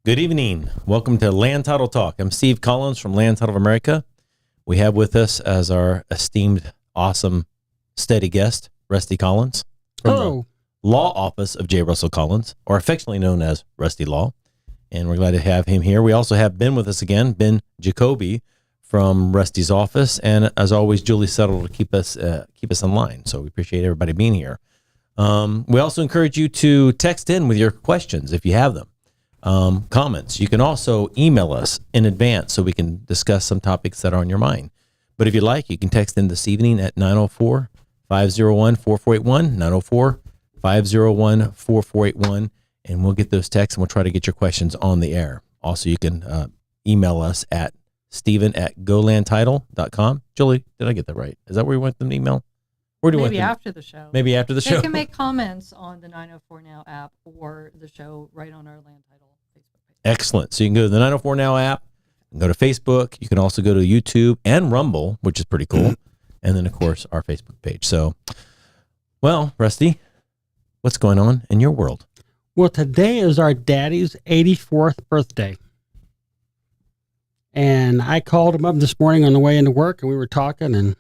Good evening. Welcome to Land Title Talk. I'm Steve Collins from Land Title of America. We have with us as our esteemed, awesome, steady guest, Rusty Collins from the Law Office of J. Russell Collins, or affectionately known as Rusty Law. And we're glad to have him here. We also have Ben with us again, Ben Jackoby from Rusty's office. And as always, Julie settled to keep us in line. So we appreciate everybody being here. We also encourage you to text in with your questions if you have them. Comments. You can also email us in advance so we can discuss some topics that are on your mind. But if you like, you can text in this evening at 904-501-4481, 904-501-4481, and we'll get those texts and we'll try to get your questions on the air. Also, you can email us at steven@golandtitle.com. Julie, did I get that right? Is that where we want them to email? Maybe after the show. Maybe after the show. They can make comments on the 904 Now app or the show right on our Land Title Facebook page. Excellent. So you can go to the 904 Now app, and go to Facebook. You can also go to YouTube and Rumble, which is pretty cool. And then, of course, our Facebook page. So, well, Rusty, what's going on in your world? Well, today is our daddy's 84th birthday. And I called him up this morning on the way into work, and we were talking, and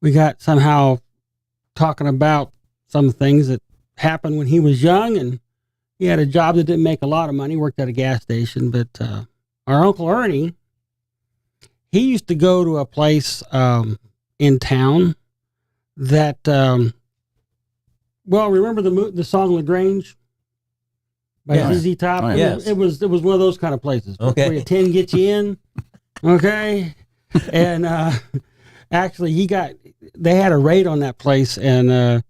we got somehow talking about some things that happened when he was young, and he had a job that didn't make a lot of money, worked at a gas station. But our Uncle Ernie, he used to go to a place in town that, remember the song LaGrange by ZZ Top? Oh, yes. It was one of those kind of places. Okay. Where you 10 get you in. Okay. And actually, they had a raid on that place, and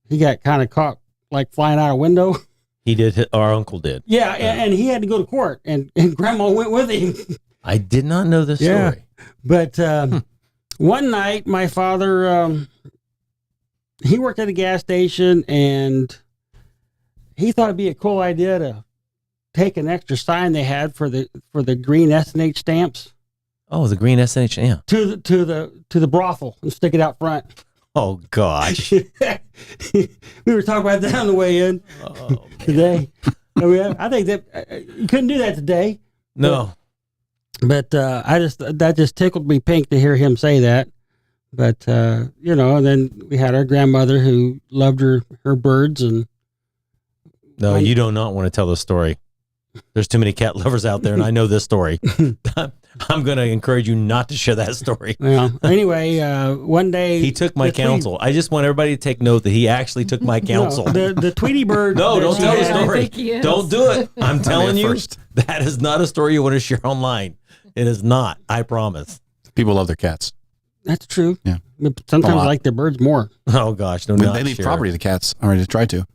he got kind of caught like flying out a window. He did. Our uncle did. Yeah, and he had to go to court, and Grandma went with him. I did not know this story. But one night, my father, he worked at a gas station, and he thought it'd be a cool idea to take an extra sign they had for the green S&H stamps. Oh, the green S&H, yeah. To the brothel and stick it out front. Oh gosh. We were talking about that on the way in today. I think that you couldn't do that today. No. But that just tickled me pink to hear him say that. But and then we had our grandmother who loved her birds, and no, you do not want to tell the story. There's too many cat lovers out there, and I know this story. I'm going to encourage you not to share that story. Well, anyway, one day... He took my counsel. I just want everybody to take note that he actually took my counsel. No, the Tweety bird... No, don't tell the story. Don't do it. I'm telling you, first. That is not a story you want to share online. It is not. I promise. People love their cats. That's true. Yeah. But sometimes I like their birds more. Oh, gosh. They leave property to the cats. I already try to.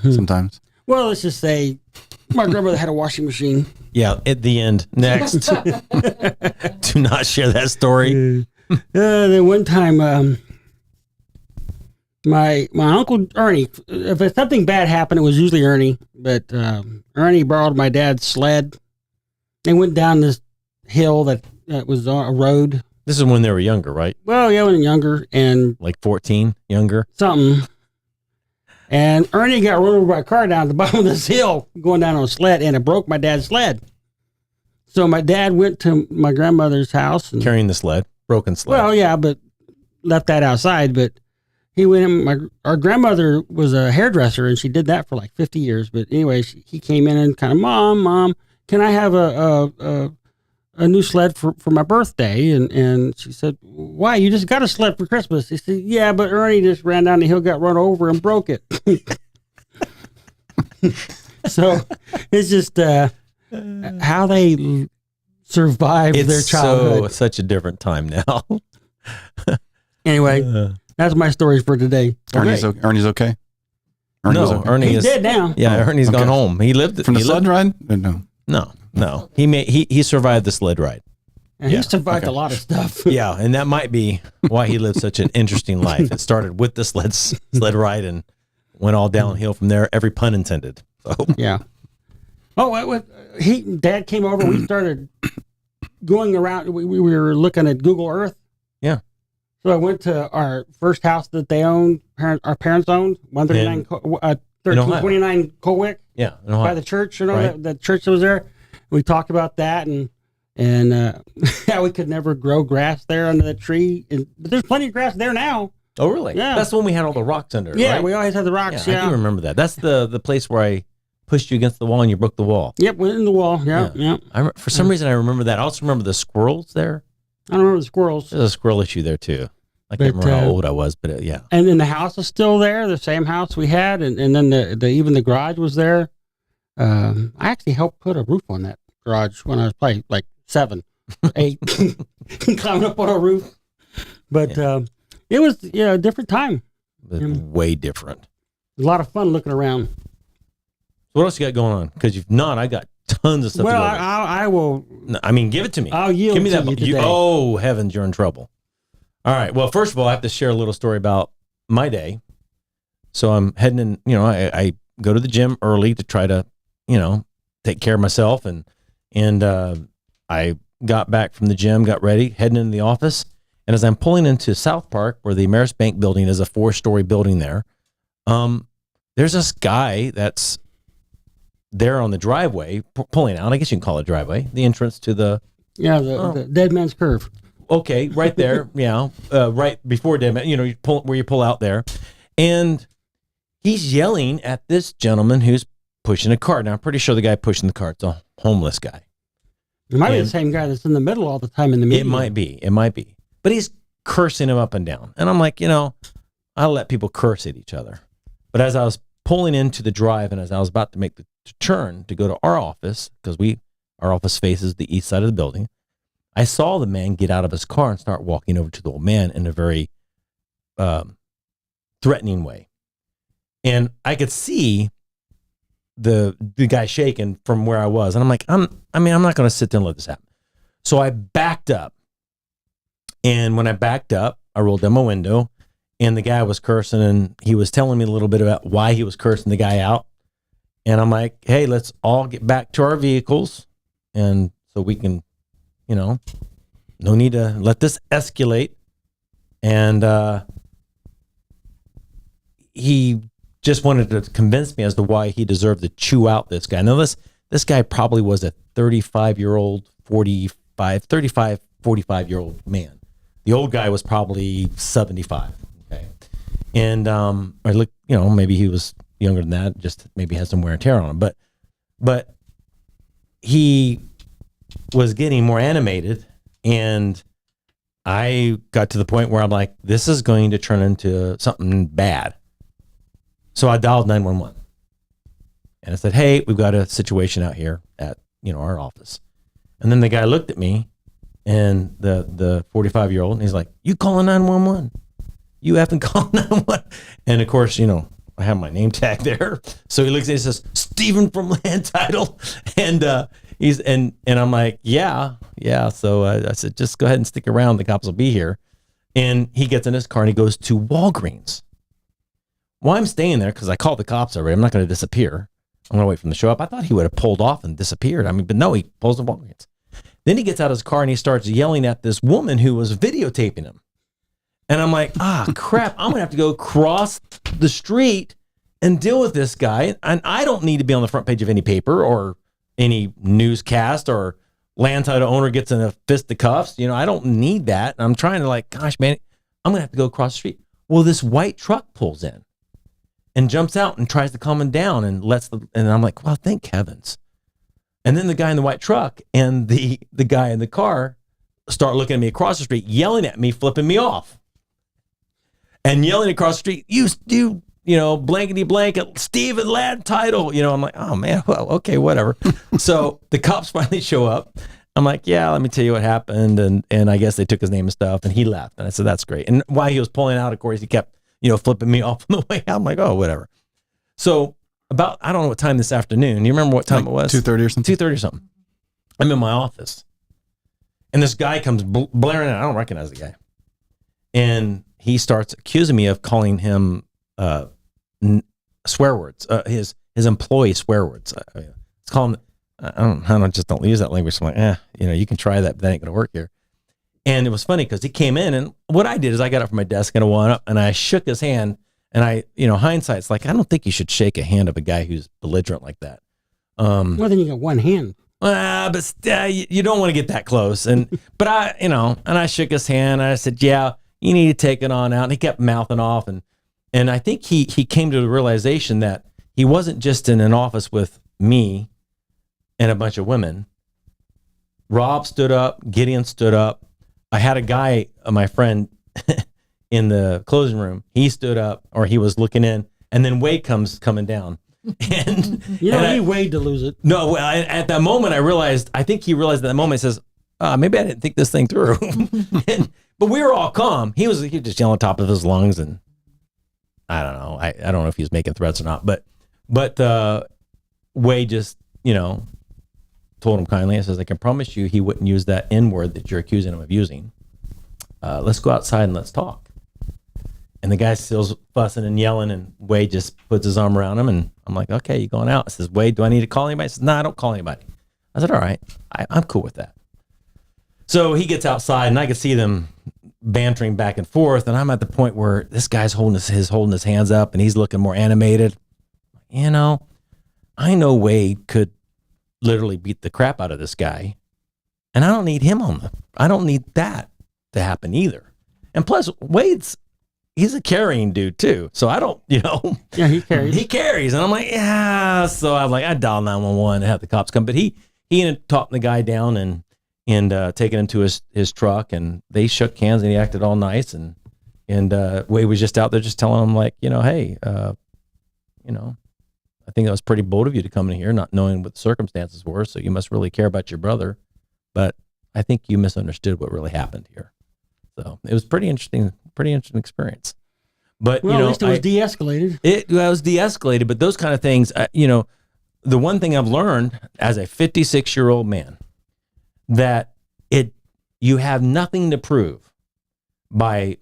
Sometimes. Well, let's just say my grandmother had a washing machine. Yeah, at the end. Next. Do not share that story. Then one time, my Uncle Ernie, if something bad happened, it was usually Ernie. But Ernie borrowed my dad's sled. They went down this hill that was on a road. This is when they were younger, right? Well, yeah, when they were younger, and like 14, younger. Something. And Ernie got run over by a car down at the bottom of this hill going down on a sled, and it broke my dad's sled. So my dad went to my grandmother's house. And, carrying the sled, broken sled. Well, yeah, but left that outside. But he went in. Our grandmother was a hairdresser, and she did that for like 50 years. But anyway, he came in and kind of, Mom, can I have a new sled for my birthday? And she said, why? You just got a sled for Christmas. He said, yeah, but Ernie just ran down the hill, got run over, and broke it. So it's just how they survived their childhood. It's such a different time now. Anyway, that's my stories for today. Ernie's okay? Ernie He's dead now. Yeah, Ernie's gone home. He lived from the sled ride? No. He survived the sled ride. And he survived a lot of stuff. Yeah, and that might be why he lived such an interesting life. It started with the sled ride and went all downhill from there. Every pun intended. So. Yeah. Oh, Dad came over. We started going around. We were looking at Google Earth. Yeah. So I went to our first house that they owned. Our parents owned 1329 Colwick. Yeah, in Ohio. By the church, the church that was there. We talked about that and how we could never grow grass there under that tree. But there's plenty of grass there now. Oh, really? Yeah. That's the one we had all the rocks under it, Yeah, right? we always had the rocks. I do remember that. That's the place where I pushed you against the wall and you broke the wall. Yep, went in the wall. Yeah. For some reason, I remember that. I also remember the squirrels there. I don't remember the squirrels. There's a squirrel issue there, too. I can't remember how old I was, but yeah. And then the house is still there, the same house we had. And then even the garage was there. I actually helped put a roof on that garage when I was probably like 7, 8, climbing up on a roof. But it was a different time. Way different. A lot of fun looking around. What else you got going on? Because if not, I got tons of stuff. Well, to go I will. No, I mean, give it to me. I'll yield Give me to that. you today. Oh, heavens, you're in trouble. All right. Well, first of all, I have to share a little story about my day. So I'm heading in. I go to the gym early to try to, take care of myself, and I got back from the gym, got ready, heading into the office, and as I'm pulling into South Park, where the Ameris Bank building is, a 4-story building there, there's this guy that's there on the driveway, pulling out. I guess you can call it a driveway, the entrance to the the dead man's curve. Okay, right there, right before dead man. You pull where you pull out there, and he's yelling at this gentleman who's pushing a cart. Now I'm pretty sure the guy pushing the cart's a homeless guy. It might be the same guy that's in the middle all the time in the meeting. It might be, but he's cursing him up and down, and I'm like, I'll let people curse at each other. But as I was pulling into the drive, and as I was about to make the turn to go to our office, because our office faces the east side of the building, I saw the man get out of his car and start walking over to the old man in a very threatening way. And I could see the guy shaking from where I was. And I'm like, I'm not going to sit there and let this happen. So I backed up. And when I backed up, I rolled down my window, and the guy was cursing, and he was telling me a little bit about why he was cursing the guy out. And I'm like, hey, let's all get back to our vehicles. And so we can, no need to let this escalate. And he just wanted to convince me as to why he deserved to chew out this guy. Now, this guy probably was a 35-year-old, 45-year-old man. The old guy was probably 75. Okay. And or look, maybe he was younger than that, just maybe had some wear and tear on him. But he was getting more animated, and I got to the point where I'm like, this is going to turn into something bad. So I dialed 911, and I said, hey, we've got a situation out here at, our office. And then the guy looked at me, and the 45-year-old, and he's like, you calling 911? You haven't called 911. And of course, I have my name tag there. So he looks at me and says, Stephen from Land Title. And I'm like, yeah. So I said, just go ahead and stick around. The cops will be here. And he gets in his car and he goes to Walgreens. Well, I'm staying there because I called the cops already. I'm not going to disappear. I'm going to wait for him to show up. I thought he would have pulled off and disappeared. But no, he pulls to Walgreens. Then he gets out of his car and he starts yelling at this woman who was videotaping him. And I'm like, crap, I'm going to have to go across the street and deal with this guy. And I don't need to be on the front page of any paper or any newscast, or land title owner gets in a fisticuffs. I don't need that. And I'm trying to gosh, man, I'm going to have to go across the street. Well, this white truck pulls in and jumps out and tries to calm him down and and I'm like, well, thank heavens. And then the guy in the white truck and the guy in the car start looking at me across the street, yelling at me, flipping me off. And yelling across the street, you blankety blanket, Stephen Land Title. I'm like, oh man, well, okay, whatever. So the cops finally show up. I'm like, yeah, let me tell you what happened. And I guess they took his name and stuff, and he left. And I said, that's great. And while he was pulling out, of course, he kept, flipping me off on the way out. I'm like, oh, whatever. So about, I don't know what time this afternoon. You remember what time it was? 2:30 or something? 2:30 or something. I'm in my office. And this guy comes blaring out. I don't recognize the guy. And he starts accusing me of calling him swear words, his employee swear words. It's called, I just don't use that language. So I'm like, you can try that, but that ain't going to work here. And it was funny because he came in, and what I did is I got up from my desk and I went up and I shook his hand, and hindsight's like, I don't think you should shake a hand of a guy who's belligerent like that. Well, then you got one hand. you don't want to get that close. But I shook his hand. And I said, yeah, you need to take it on out. And he kept mouthing off. And I think he came to the realization that he wasn't just in an office with me and a bunch of women. Rob stood up. Gideon stood up. I had a guy, my friend, in the closing room. He stood up, or he was looking in. And then Wade comes coming down. And he Wade to lose it. No, well, at that moment, I think he realized at that moment, he says, maybe I didn't think this thing through. But we were all calm. He was just yelling on top of his lungs. And I don't know. I don't know if he was making threats or not. But Wade just, told him kindly, I says, I can promise you he wouldn't use that N word that you're accusing him of using. Let's go outside and let's talk. And the guy's still fussing and yelling, and Wade just puts his arm around him, and I'm like, okay, you going out? I says, Wade, do I need to call anybody? He says, no, I don't call anybody. I said, all right, I'm cool with that. So he gets outside, and I can see them bantering back and forth, and I'm at the point where this guy's holding his hands up, and he's looking more animated. I know Wade could literally beat the crap out of this guy, and I don't need him I don't need that to happen either. And plus, he's a carrying dude too. So I don't, Yeah, he carries. He carries. And I'm like, yeah. So I'm like, I dial 911 and have the cops come. But he ended up talking the guy down and taking him to his truck, and they shook hands, and he acted all nice. And Wade was just out there just telling him, like, hey, I think that was pretty bold of you to come in here not knowing what the circumstances were. So you must really care about your brother. But I think you misunderstood what really happened here. So it was pretty interesting experience. But, at least it was de-escalated. It was de-escalated, but those kind of things, the one thing I've learned as a 56-year-old man, that you have nothing to prove by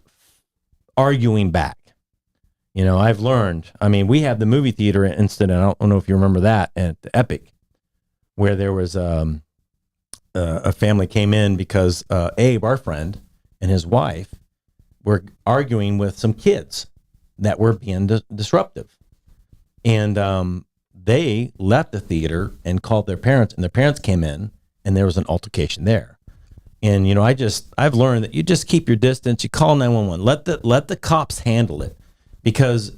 arguing back. I've learned, we have the movie theater incident. I don't know if you remember that at the Epic, where there was a family came in because Abe, our friend, and his wife were arguing with some kids that were being disruptive. And they left the theater and called their parents, and their parents came in, and there was an altercation there. And, I've learned that you just keep your distance. You call 911. Let the cops handle it, because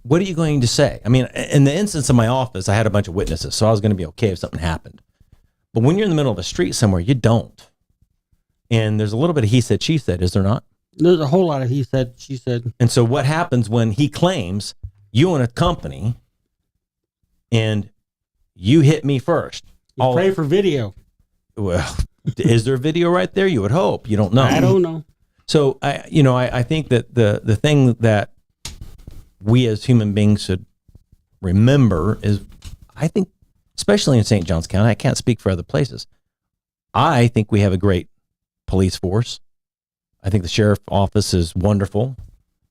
what are you going to say? In the instance of my office, I had a bunch of witnesses, so I was going to be okay if something happened. But when you're in the middle of a street somewhere, you don't. And there's a little bit of he said, she said, is there not? There's a whole lot of he said, she said. And so what happens when he claims you own a company and you hit me first? You pray for video. Well, is there video right there? You would hope. You don't know. I don't know. So I think that the thing that we as human beings should remember is, I think, especially in St. Johns County, I can't speak for other places, I think we have a great police force. I think the sheriff office is wonderful.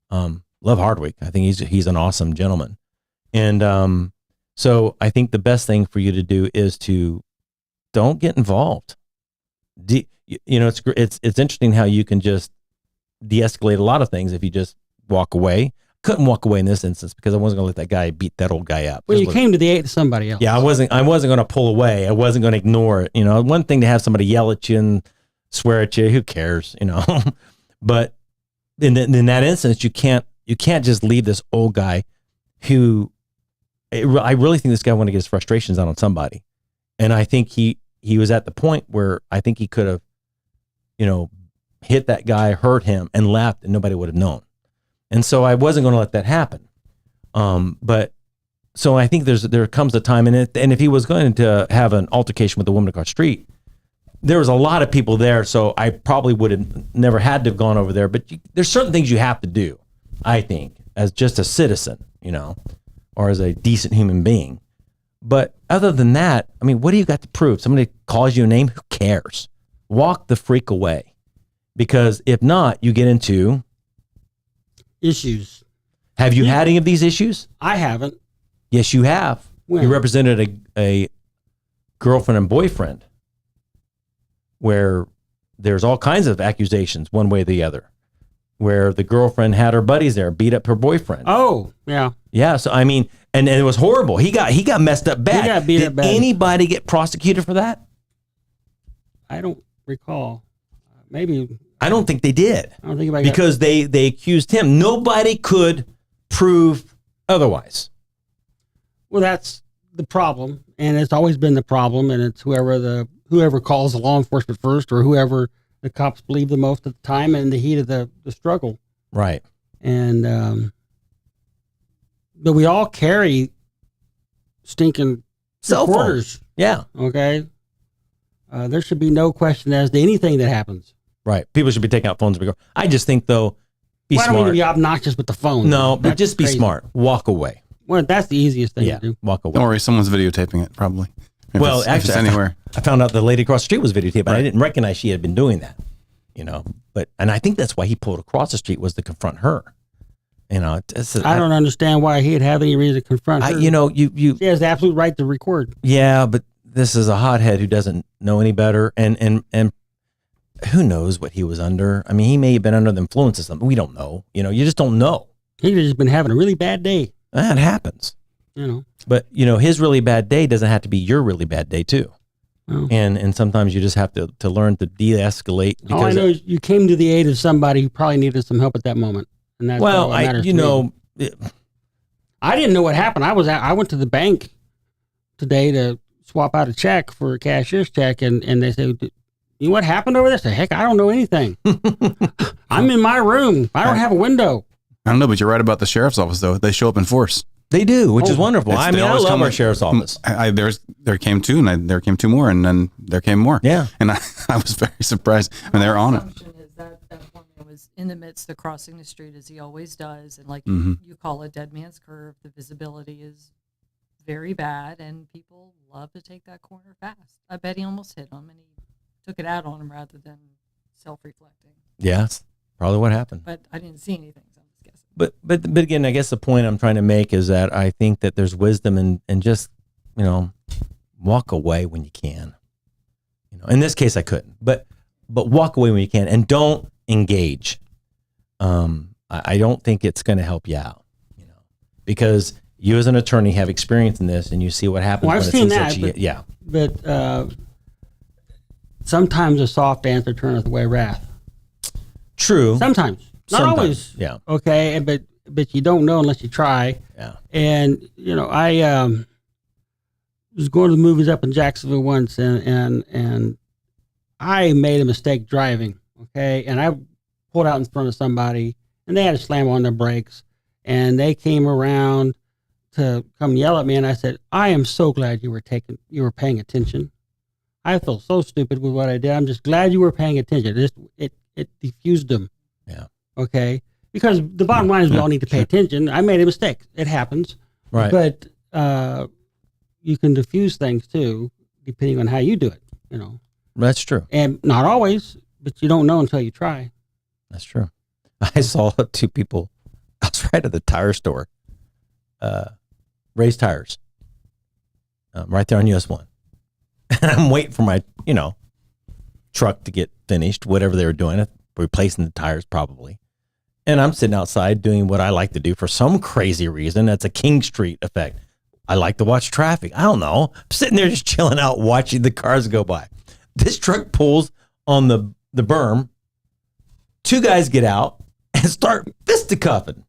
Love Hardwick. I think he's an awesome gentleman. And so I think the best thing for you to do is to don't get involved. It's interesting how you can just de-escalate a lot of things if you just walk away. Couldn't walk away in this instance because I wasn't going to let that guy beat that old guy up. Well, you came to the aid of somebody else. Yeah, I wasn't going to pull away. I wasn't going to ignore it. One thing to have somebody yell at you and swear at you, who cares? But in that instance, you can't just leave this old guy who, I really think this guy wanted to get his frustrations out on somebody. And I think he was at the point where I think he could have, hit that guy, hurt him, and left, and nobody would have known. And so I wasn't going to let that happen. But so I think there comes a time, and if he was going to have an altercation with a woman across the street, there was a lot of people there, so I probably would have never had to have gone over there. But there's certain things you have to do, I think, as just a citizen, or as a decent human being. But other than that, what do you got to prove? Somebody calls you a name, who cares? Walk the freak away. Because if not, you get into issues. Have you had any of these issues? I haven't. Yes, you have. When? You represented a girlfriend and boyfriend where there's all kinds of accusations one way or the other, where the girlfriend had her buddies there, beat up her boyfriend. Oh, yeah. Yeah. So, And it was horrible. He got messed up bad. He got beat up bad. Did anybody get prosecuted for that? I don't recall. Maybe. I don't think they did. I don't think anybody because they accused him. Nobody could prove otherwise. Well, that's the problem, and it's always been the problem, and it's whoever calls the law enforcement first, or whoever the cops believe the most at the time in the heat of the struggle. Right. And but we all carry stinking cell recorders. phones. Yeah. Okay. There should be no question as to anything that happens. Right. People should be taking out phones. I just think, though, be I don't smart. mean to be obnoxious with the phone. No, but That's just be crazy. smart. Walk away. Well, that's the easiest thing Yeah. to do. Walk away. Don't worry, someone's videotaping it probably. If Well, it's actually, anywhere. I found out the lady across the street was videotaped, but I Right. didn't recognize she had been doing that. And I think that's why he pulled across the street, was to confront her. I don't understand why he'd have any reason to confront her. you She has the absolute right to record. yeah, but this is a hothead who doesn't know any better, and who knows what he was under. I mean, he may have been under the influence of something. We don't know. You just don't know. He'd just been having a really bad day. That happens. But his really bad day doesn't have to be your really bad day too. Oh. And sometimes you just have to learn to de-escalate. All I know is you came to the aid of somebody who probably needed some help at that moment, and that's all that matters to me. I didn't know what happened. I went to the bank today to swap out a check for a cashier's check, and they said, "You know what happened over there?" I said, "Heck, I don't know anything. I'm in my room. I don't have a window." I don't know, but you're right about the sheriff's office, though. They show up in force. They do, which is wonderful. I They always love come our in- sheriff's office. There came two, and there came two more, and then there came more. Yeah. And I was very surprised. I mean, they were on it. Assumption is that one man was in the midst of crossing the street as he always does, and like Mhm. you call it dead man's curve. The visibility is very bad, and people love to take that corner fast. I bet he almost hit him, and he took it out on him rather than self-reflecting. Yeah, that's probably what happened. But I didn't see anything, so I'm just guessing. But again, I guess the point I'm trying to make is that I think that there's wisdom in just, walk away when you can. In this case, I couldn't, but walk away when you can, and don't engage. I don't think it's going to help you out, because you as an attorney have experience in this, and you see what happens. Well, I've when seen it's in that, such but- yeah. But sometimes a soft answer turneth away wrath. True. Sometimes, not Sometimes, always. yeah. Okay, but you don't know unless you try. Yeah. And I was going to the movies up in Jacksonville once, and I made a mistake driving. Okay, and I pulled out in front of somebody, and they had to slam on their brakes, and they came around to come yell at me, and I said, "I am so glad you were paying attention. I feel so stupid with what I did. I'm just glad you were paying attention. It diffused them." Yeah. Okay. Because the bottom line is we all need to pay attention. I made a mistake. It happens. Right. But you can diffuse things too, depending on how you do it, That's true. And not always, but you don't know until you try. That's true. I saw two people. I was right at the tire store. Raised tires. Right there on US 1. And I'm waiting for my, truck to get finished, whatever they were doing, replacing the tires probably. And I'm sitting outside doing what I like to do for some crazy reason. That's a King Street effect. I like to watch traffic. I don't know. I'm sitting there just chilling out, watching the cars go by. This truck pulls on the berm. Two guys get out and start fisticuffing.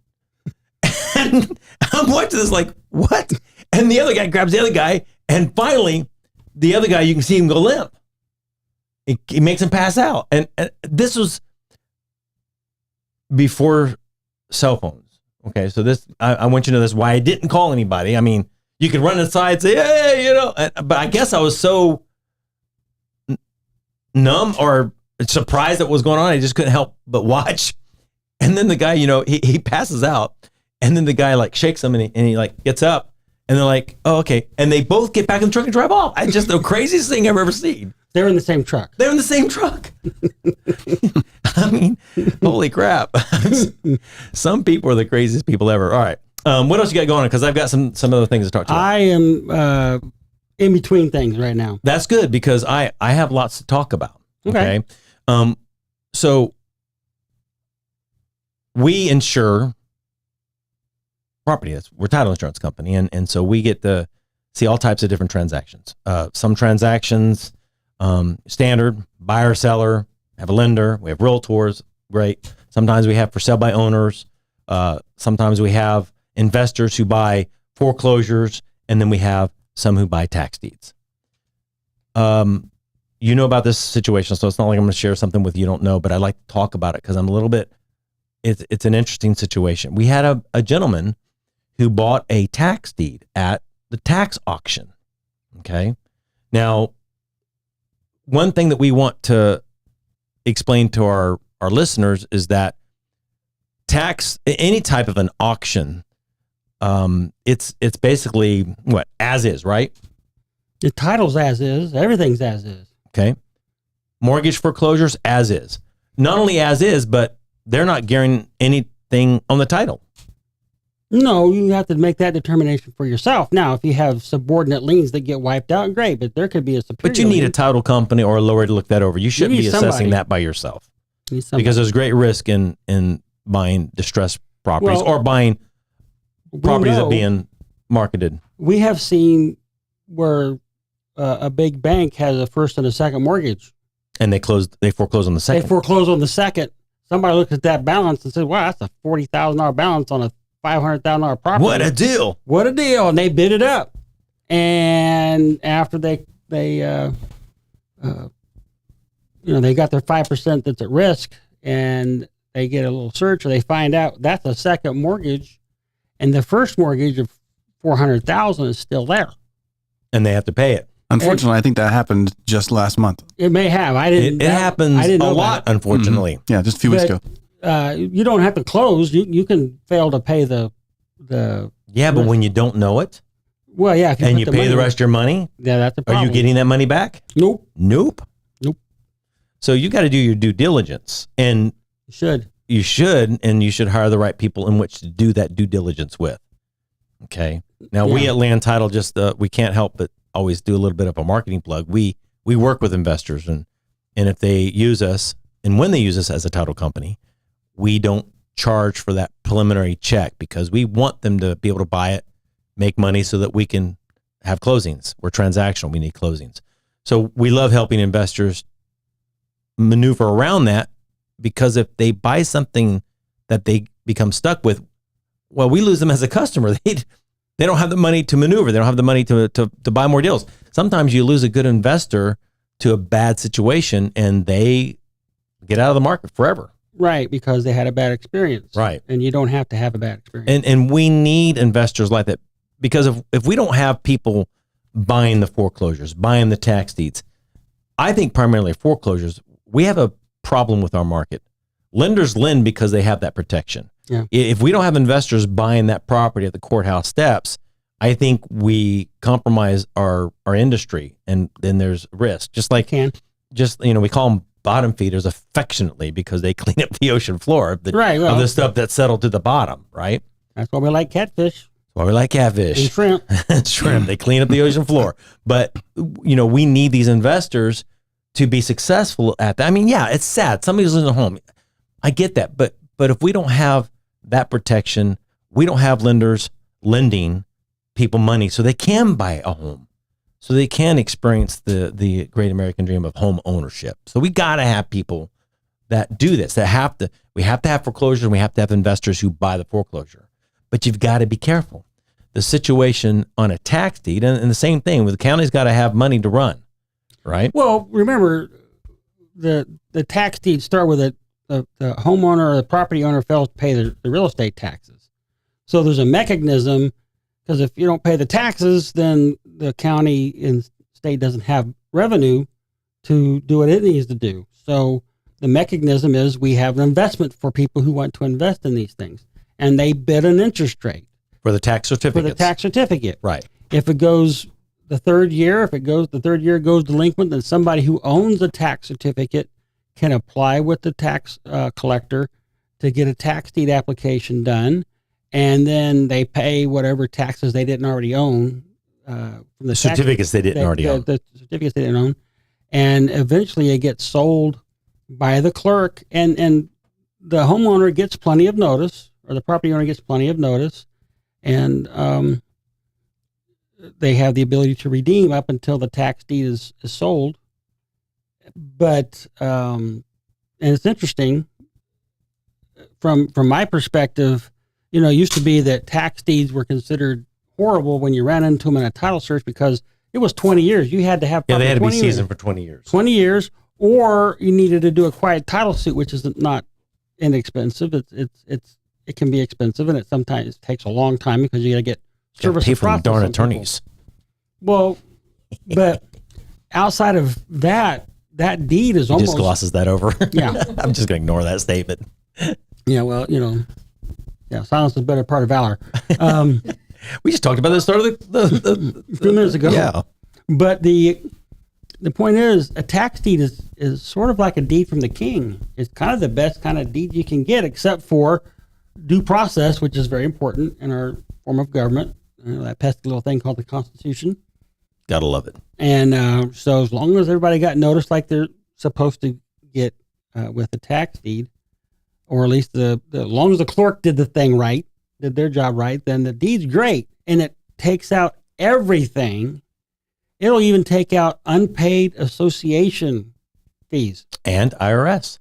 And I'm watching this like, what? And the other guy grabs the other guy, and finally, the other guy, you can see him go limp. He makes him pass out. And this was before cell phones. Okay, so this, I want you to know this, why I didn't call anybody. I mean, you could run inside and say, hey, but I guess I was so numb or surprised at what was going on. I just couldn't help but watch. And then the guy, he passes out, and then the guy like shakes him, and he like gets up, and they're like, oh, okay. And they both get back in the truck and drive off. It's just the craziest thing I've ever seen. They're in the same truck. They're in the same truck. I mean, holy crap. Some people are the craziest people ever. All right. What else you got going on? Because I've got some other things to talk to you about. I am in between things right now. That's good, because I have lots to talk about. Okay. So we insure property. We're a title insurance company, and so we get to see all types of different transactions. Some transactions, standard, buyer, seller, have a lender, we have realtors, great. Sometimes we have for sale by owners. Sometimes we have investors who buy foreclosures, and then we have some who buy tax deeds. You know about this situation, so it's not like I'm going to share something with you don't know, but I like to talk about it because I'm a little bit, it's an interesting situation. We had a gentleman who bought a tax deed at the tax auction. Okay. Now, one thing that we want to explain to our listeners is that any type of an auction, it's basically what, as is, right? The title's as is, everything's as is. Okay. Mortgage foreclosures as is. Not only as is, but they're not guaranteeing anything on the title. No, you have to make that determination for yourself. Now, if you have subordinate liens that get wiped out, great, but there could be a superior But you need lien. a title company or a lawyer to look that over. You shouldn't be assessing somebody. that by yourself You need somebody. because there's great risk in buying distressed properties Well, or buying properties that know- are being marketed. We have seen where a big bank has a first and a second mortgage. And they foreclose on the They second. foreclose on the second. Somebody looks at that balance and says, wow, that's a $40,000 balance on a $500,000 property. What a deal. What a deal. And they bid it up. And after they got their 5% that's at risk and they get a little search or they find out that's a second mortgage and the first mortgage of $400,000 is still there. And they have to pay it. Unfortunately, I think that happened just last month. It may have. I didn't. It happens I didn't a know lot, about it. unfortunately. Yeah, just a few weeks ago. You don't have to close. You can fail to pay the. Yeah, but when you don't know it Well, yeah. If and put you the pay money the in- rest of your money, Yeah, that's a are problem. you getting that money back? Nope. Nope. Nope. So you got to do your due diligence, and You should. you should hire the right people in which to do that due diligence with. Okay. Now we Yeah. at Land Title we can't help but always do a little bit of a marketing plug. We work with investors, and if they use us, and when they use us as a title company, we don't charge for that preliminary check because we want them to be able to buy it, make money so that we can have closings. We're transactional. We need closings. So we love helping investors maneuver around that, because if they buy something that they become stuck with, well, we lose them as a customer. They don't have the money to maneuver. They don't have the money to buy more deals. Sometimes you lose a good investor to a bad situation and they get out of the market forever. Right, because they had a bad experience. Right. And you don't have to have a bad experience. And we need investors like that, because if we don't have people buying the foreclosures, buying the tax deeds, I think primarily foreclosures, we have a problem with our market. Lenders lend because they have that protection. Yeah. If we don't have investors buying that property at the courthouse steps, I think we compromise our industry, and then there's risk. We call them bottom feeders affectionately because they clean up the ocean floor of the stuff that's settled to the bottom, right? That's why we like catfish That's why we like catfish. and shrimp. Shrimp. They clean up the ocean floor. But, we need these investors to be successful at that. I mean, yeah, it's sad. Somebody's losing a home. I get that. But if we don't have that protection, we don't have lenders lending people money so they can buy a home, so they can experience the great American dream of home ownership. So we got to have people that do this, we have to have foreclosure, and we have to have investors who buy the foreclosure. But you've got to be careful. The situation on a tax deed, and the same thing, the county's got to have money to run, right? Well, remember, the tax deeds start with the homeowner or the property owner fails to pay the real estate taxes. So there's a mechanism, because if you don't pay the taxes, then the county and state doesn't have revenue to do what it needs to do. So the mechanism is we have an investment for people who want to invest in these things, and they bid an interest rate For the tax for certificates. the tax certificate. Right. If it goes the third year goes delinquent, then somebody who owns a tax certificate can apply with the tax collector to get a tax deed application done, and then they pay whatever taxes they didn't already own from the Certificates they didn't already own. The certificates they didn't own, and eventually it gets sold by the clerk, and the homeowner gets plenty of notice, or the property owner gets plenty of notice, and they have the ability to redeem up until the tax deed is sold. But and it's interesting from my perspective. You know, it used to be that tax deeds were considered horrible when you ran into them in a title search because it was 20 yees. You had to have they had to be 20 seasoned for 20 years. 20 years, or you needed to do a quiet title suit, which is not inexpensive. It can be expensive, and it sometimes takes a long time because you got to get service pay and for them process darn on attorneys. people. Well, but outside of that deed is He almost just glosses that over. Yeah. I'm just going to ignore that statement. Yeah, well, you know, yeah, silence is the better part of valor. We just talked about this a few minutes ago. Yeah. But the point is, a tax deed is sort of like a deed from the king. It's kind of the best kind of deed you can get, except for due process, which is very important in our form of government. That pesky little thing called the Constitution. Gotta love it. And so as long as everybody got noticed like they're supposed to get with the tax deed, or at least as long as the clerk did the thing right, did their job right, then the deed's great. And it takes out everything. It'll even take out unpaid association fees. And IRS.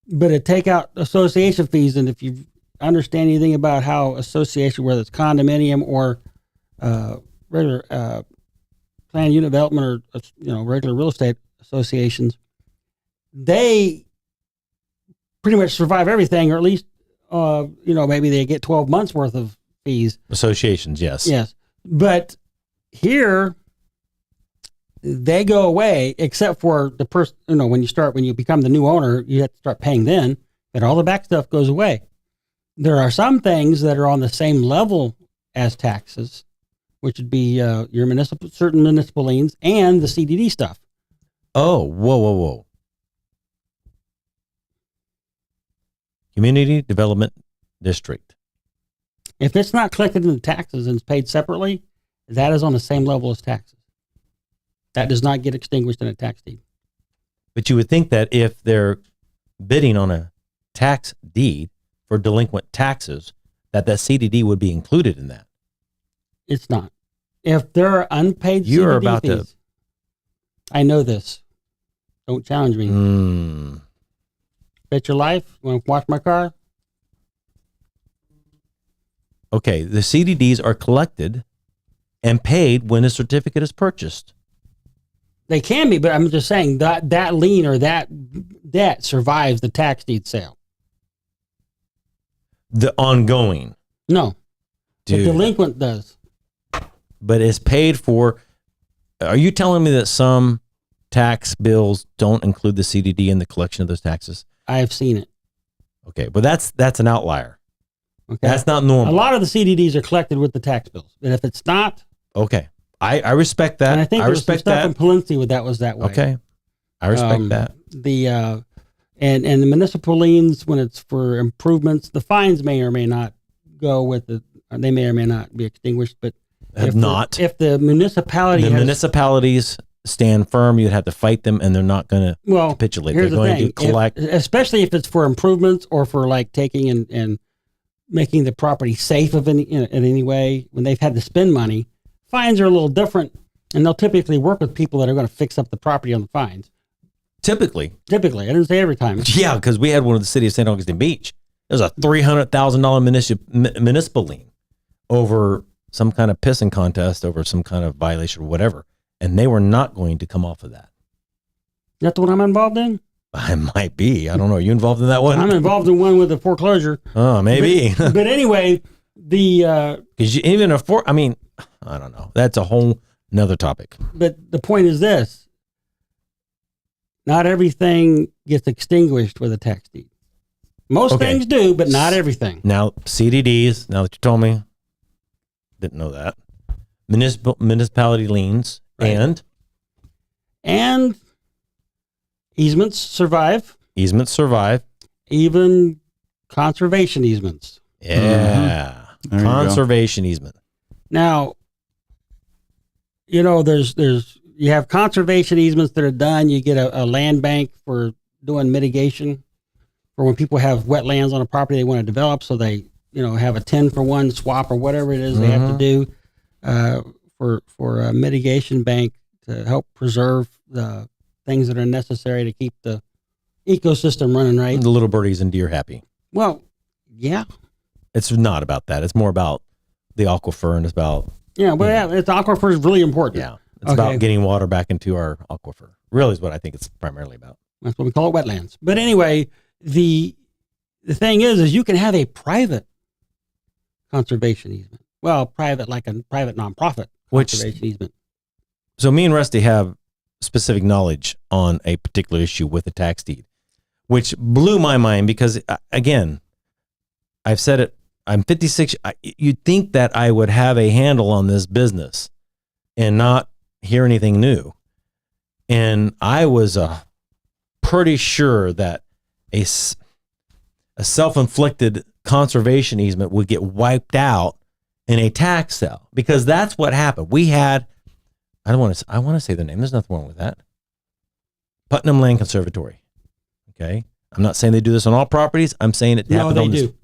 But it take out association fees. And if you understand anything about how association, whether it's condominium or regular planned unit development or regular real estate associations, they pretty much survive everything, or at least maybe they get 12 months worth of fees. Associations, yes. Yes. But here they go away, except for the person, when you become the new owner, you have to start paying then, but all the back stuff goes away. There are some things that are on the same level as taxes, which would be your certain municipal liens and the CDD stuff. Oh, whoa. Community Development District. If it's not collected in the taxes and it's paid separately, that is on the same level as taxes. That does not get extinguished in a tax deed. But you would think that if they're bidding on a tax deed for delinquent taxes, that CDD would be included in that. It's not. If there are unpaid You're CDD about fees, to... I know this. Don't challenge me. Bet your life. You want to wash my car? Okay, the CDDs are collected and paid when a certificate is purchased. They can be, but I'm just saying that lien or that debt survives the tax deed sale. The ongoing. No. Dude. The delinquent does. But it's paid for. Are you telling me that some tax bills don't include the CDD in the collection of those taxes? I have seen it. Okay, but that's an outlier. Okay. That's not normal. A lot of the CDDs are collected with the tax bills. And if it's not. Okay. I respect that. And I think I respect stuff that. in Palencia that was that way. Okay. I respect that. And the municipal liens, when it's for improvements, the fines may or may not go with it. They may or may not be extinguished, but if the municipality municipalities stand firm, you'd have to fight them, and they're not going to capitulate. They're going to collect, especially if it's for improvements or for like taking and making the property safe in any way. When they've had to spend money, fines are a little different, and they'll typically work with people that are going to fix up the property on the fines. Typically, I didn't say every time. Yeah, because we had one of the city of St. Augustine Beach. There's a $300,000 municipal lien over some kind of pissing contest over some kind of violation or whatever, and they were not going to come off of that. That's the one I'm involved in? I might be. I don't know. Are you involved in that one? I'm involved in one with the foreclosure. Oh, maybe. But anyway, because I don't know. That's a whole nother topic. But the point is this: not everything gets extinguished with a tax deed. Most things do, but not everything. Now, CDDs. Now that you told me, didn't know that. Municipality liens, right. and easements survive. Even conservation easements. Yeah. Mm-hmm. Conservation easement. Now, you have conservation easements that are done. You get a land bank for doing mitigation for when people have wetlands on a property they want to develop. So they have a 10-for-1 swap or whatever it is they have to do for a mitigation bank to help preserve the things that are necessary to keep the ecosystem running right. The little birdies and deer happy. Well, yeah. It's not about that. It's more about the aquifer, and it's about it's aquifer is really important. Yeah, it's about getting water back into our aquifer. Really, is what I think it's primarily about. That's what we call it, wetlands. But anyway, the thing is you can have a private conservation easement. Well, private like a private nonprofit conservation easement. So me and Rusty have specific knowledge on a particular issue with the tax deed, which blew my mind because, again, I've said it, I'm 56. You'd think that I would have a handle on this business and not hear anything new. And I was pretty sure that a self-inflicted conservation easement would get wiped out in a tax sale, because that's what happened. We had, I want to say the name. There's nothing wrong with that. Putnam Land Conservatory. Okay. I'm not saying they do this on all properties. I'm saying it happened on this. No, they do.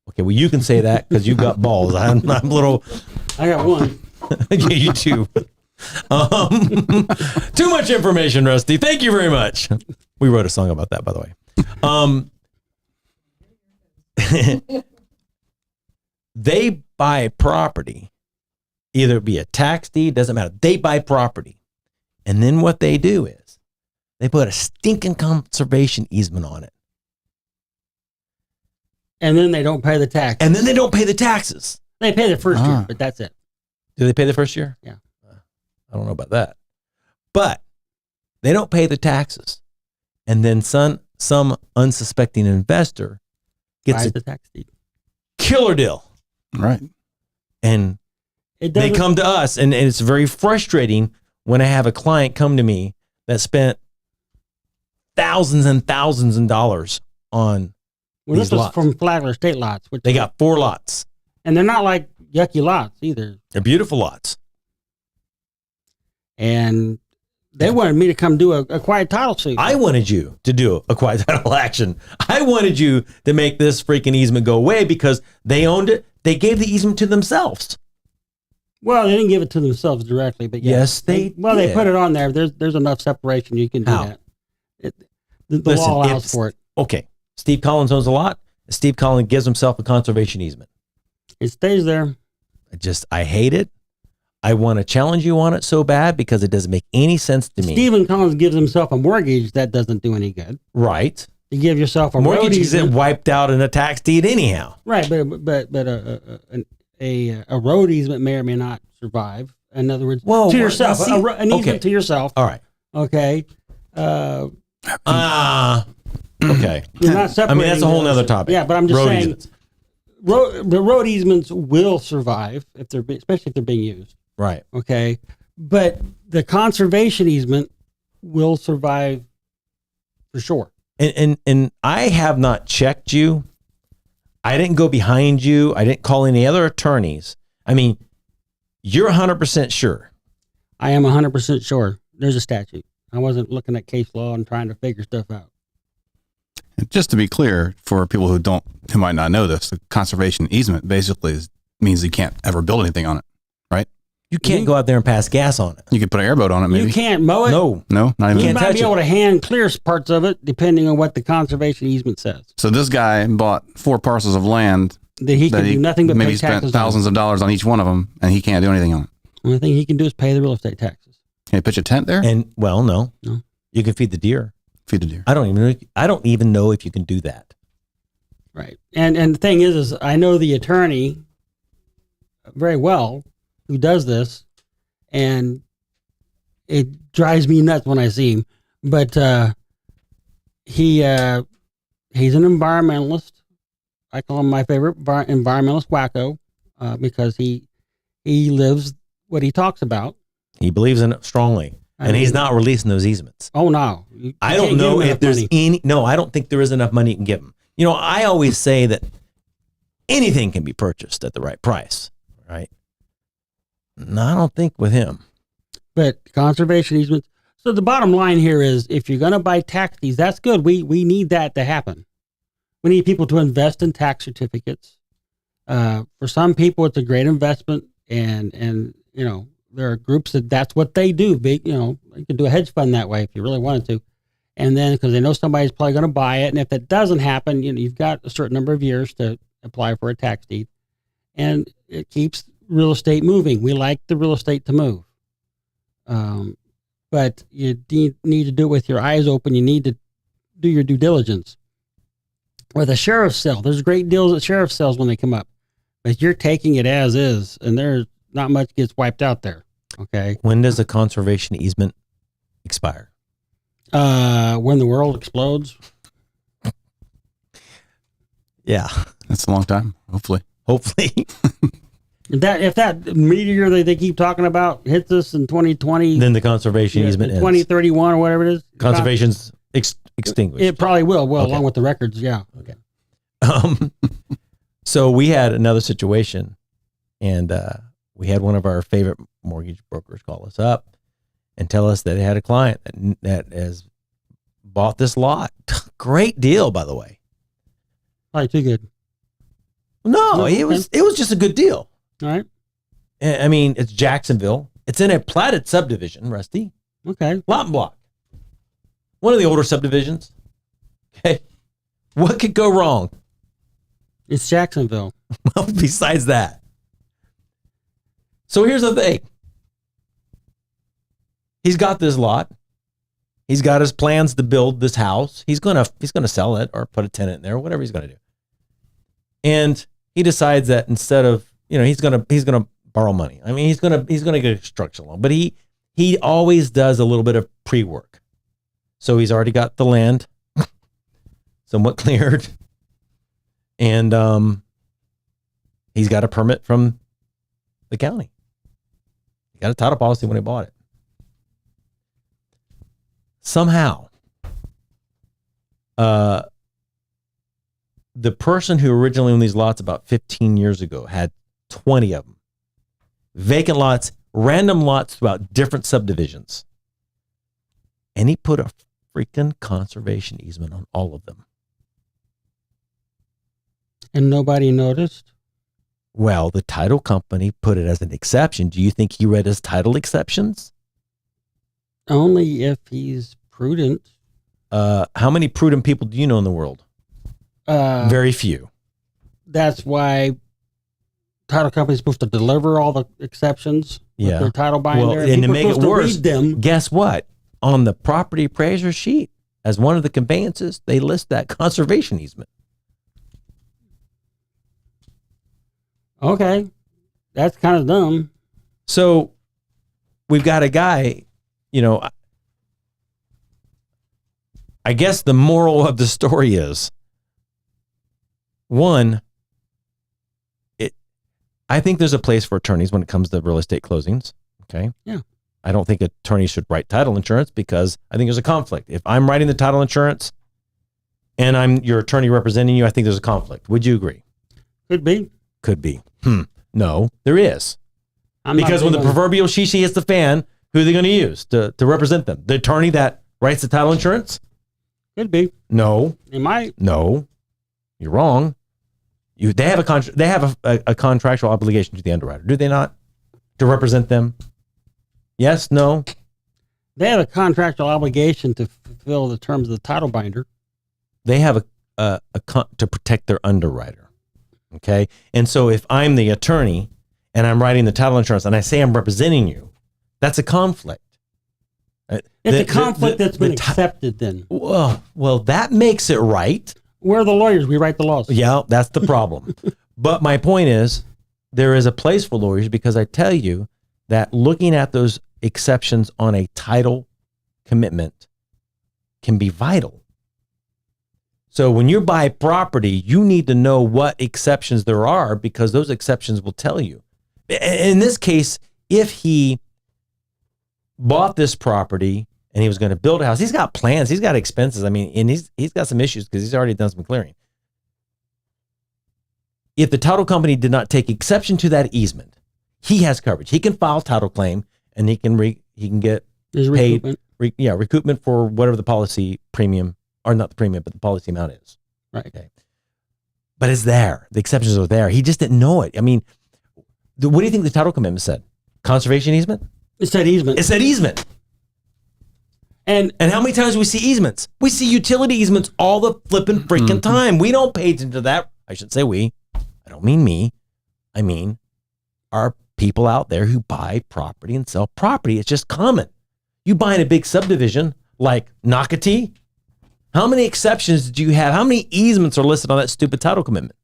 Okay. Well, you can say that because you've got balls. I'm little. I got one. Yeah, you too. Too much information, Rusty. Thank you very much. We wrote a song about that, by the way. They buy property, either it be a tax deed, doesn't matter. They buy property. And then what they do is they put a stinking conservation easement on it. And then they don't pay the tax. And then they don't pay the taxes. They pay the first year, but that's it. Do they pay the first year? Yeah. I don't know about that. But they don't pay the taxes. And then some unsuspecting investor gets buys the tax deed. Killer deal. Right. And they come to us, and it's very frustrating when I have a client come to me that spent thousands and thousands of dollars on these lots. From Flagler State lots. They got 4 lots. And they're not like yucky lots either. They're beautiful lots. And they wanted me to come do a quiet title suit. I wanted you to do a quiet title action. I wanted you to make this freaking easement go away because they owned it. They gave the easement to themselves. Well, they didn't give it to themselves directly, but yes, they did. They put it on there. There's enough separation you can do that. The law allows for it. Okay. Steve Collins owns a lot. Steve Collins gives himself a conservation easement. It stays there. I hate it. I want to challenge you on it so bad because it doesn't make any sense to me. Stephen Collins gives himself a mortgage that doesn't do any good. Right. You give yourself a mortgage is wiped out in a tax deed anyhow. Right, but a road easement may or may not survive. In other words, to yourself, an easement to yourself. All right. Okay. Okay. You're not separating. I mean, that's a whole other topic. Yeah, but I'm just saying, easements. The road easements will survive especially if they're being used. Right. Okay. But the conservation easement will survive for sure. And I have not checked you. I didn't go behind you. I didn't call any other attorneys. I mean, you're 100% sure. I am 100% sure. There's a statute. I wasn't looking at case law and trying to figure stuff out. And just to be clear, for people who might not know this, the conservation easement basically means you can't ever build anything on it, right? You can't go out there and pass gas on it. You could put an airboat on it, maybe. You can't mow it. No, not even. You might be able to hand clear parts of it, depending on what the conservation easement says. So this guy bought 4 parcels of land that he can do nothing but maybe pay taxes spent thousands of dollars on each one of them, and he can't do anything on it. The only thing he can do is pay the real estate taxes. Can he pitch a tent there? And no. You can feed the deer. Feed the deer. I don't even know if you can do that. Right. And the thing is I know the attorney very well who does this, and it drives me nuts when I see him. But he's an environmentalist. I call him my favorite environmentalist wacko because he lives what he talks about. He believes in it strongly, and he's not releasing those easements. Oh no! I don't know if there's any. No, I don't think there is enough money you can give him. You know, I always say that anything can be purchased at the right price, right? No, I don't think with him. But conservation easements. So the bottom line here is, if you're going to buy tax deeds, that's good. We need that to happen. We need people to invest in tax certificates. For some people, it's a great investment, and you know, there are groups that's what they do. Big, you know, you could do a hedge fund that way if you really wanted to. And then because they know somebody's probably going to buy it, and if that doesn't happen, you know, you've got a certain number of years to apply for a tax deed, and it keeps real estate moving. We like the real estate to move, but you need to do it with your eyes open. You need to do your due diligence. With a sheriff's sale, there's great deals at sheriff's sales when they come up, but you're taking it as is, and there's not much gets wiped out there. Okay. When does a conservation easement expire? When the world explodes. Yeah, That's a long time. Hopefully. If that meteor that they keep talking about hits us in 2020, then the conservation easement ends. 2031 or whatever it is, Conservation's extinguished. It probably will. Well, Okay. along with the records, yeah. Okay. So we had another situation, and we had one of our favorite mortgage brokers call us up and tell us that they had a client that has bought this lot. Great deal, by the way. Probably too good. No, Okay. it was just a good deal. All right. I mean, it's Jacksonville. It's in a platted subdivision, Rusty. Okay. Lot and block. One of the older subdivisions. Okay. What could go wrong? It's Jacksonville. Well, besides that. So here's the thing. He's got this lot. He's got his plans to build this house. He's gonna sell it or put a tenant in there, whatever he's gonna do. And he decides that instead of, you know, he's gonna borrow money. I mean, he's gonna get a construction loan, but he always does a little bit of pre-work. So he's already got the land somewhat cleared, and he's got a permit from the county. He got a title policy when he bought it. Somehow, the person who originally owned these lots about 15 years ago had 20 of them. Vacant lots, random lots throughout different subdivisions. And he put a freaking conservation easement on all of them. And nobody noticed? Well, the title company put it as an exception. Do you think he read his title exceptions? Only if he's prudent. How many prudent people do you know in the world? Very few. That's why title company's supposed to deliver all the exceptions with their title binder. Well, and to make it worse, read them. guess what? On the property appraiser sheet, as one of the conveyances, they list that conservation easement. Okay. That's kind of dumb. So we've got a guy, you know, I guess the moral of the story is, one, I think there's a place for attorneys when it comes to real estate closings. Okay. Yeah. I don't think attorneys should write title insurance because I think there's a conflict. If I'm writing the title insurance and I'm your attorney representing you, I think there's a conflict. Would you agree? Could be. Could be. No, there is. I'm not Because when the big on- proverbial shishi hits the fan, who are they going to use to represent them? The attorney that writes the title insurance? Could be. No. It might. No. You're wrong. They have a contractual obligation to the underwriter, do they not? To represent them? Yes, no. They have a contractual obligation to fulfill the terms of the title binder. They have to protect their underwriter. Okay? And so if I'm the attorney and I'm writing the title insurance and I say I'm representing you, that's a conflict. It's a conflict that's been accepted then. Well, that makes it right. We're the lawyers. We write the laws. Yeah, that's the problem. But my point is, there is a place for lawyers because I tell you that looking at those exceptions on a title commitment can be vital. So when you buy property, you need to know what exceptions there are because those exceptions will tell you. In this case, if he bought this property and he was going to build a house, he's got plans, he's got expenses. I mean, and he's got some issues because he's already done some clearing. If the title company did not take exception to that easement, he has coverage. He can file title claim and he can get There's paid recoupment. recoupment for whatever the policy premium, or not the premium, but the policy amount is. Right. Okay. But it's there. The exceptions are there. He just didn't know it. I mean, what do you think the title commitment said? Conservation easement? It said easement. It said easement. And how many times do we see easements? We see utility easements all the flipping freaking time. We don't pay attention to that. I should say we. I don't mean me. I mean our people out there who buy property and sell property. It's just common. You buy in a big subdivision like Nocatee. How many exceptions do you have? How many easements are listed on that stupid title commitment?